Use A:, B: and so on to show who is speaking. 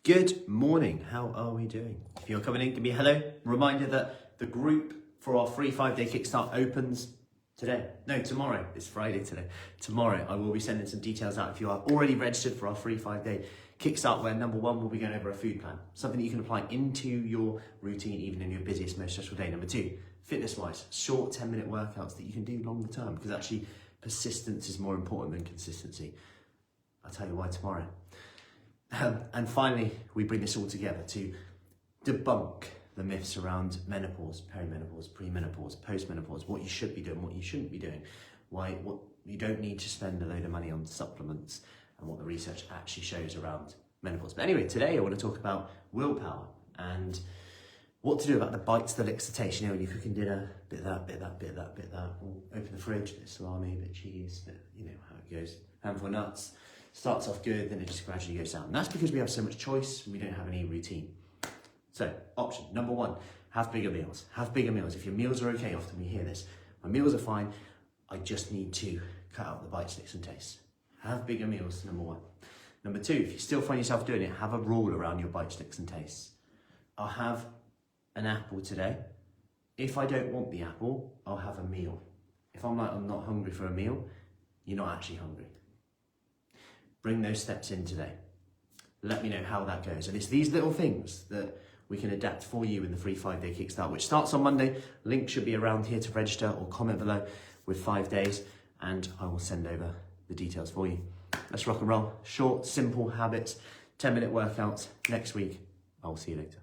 A: Good morning, how are we doing? If you're coming in, give me a hello. Reminder that the group for our free 5-day kickstart opens today. No, tomorrow. It's Friday today. Tomorrow I will be sending some details out if you are already registered for our free 5-day kickstart, where number one, we'll be going over a food plan, something that you can apply into your routine even in your busiest, most stressful day. Number two, fitness-wise, short 10-minute workouts that you can do longer term, because actually persistence is more important than consistency. I'll tell you why tomorrow. And finally, we bring this all together to debunk the myths around menopause, perimenopause, premenopause, postmenopause, what you should be doing, what you shouldn't be doing, what you don't need to spend a load of money on supplements, and what the research actually shows around menopause. But anyway, today I want to talk about willpower and what to do about the bites, the licks, the taste. You know, when you're cooking dinner, bit of that, bit of that, bit of that, bit of that. Or open the fridge, bit of salami, bit of cheese, you know how it goes. Handful of nuts. Starts off good, then it just gradually goes down. And that's because we have so much choice and we don't have any routine. So, option number one, have bigger meals. Have bigger meals. If your meals are okay, often we hear this, my meals are fine, I just need to cut out the bites, sticks and tastes. Have bigger meals, number one. Number two, if you still find yourself doing it, have a rule around your bites, sticks and tastes. I'll have an apple today. If I don't want the apple, I'll have a meal. If I'm like, I'm not hungry for a meal, you're not actually hungry. Bring those steps in today. Let me know how that goes. And it's these little things that we can adapt for you in the free 5-day kickstart, which starts on Monday. Link should be around here to register, or comment below with 5 days, and I will send over the details for you. Let's rock and roll. Short, simple habits, 10-minute workouts next week. I'll see you later.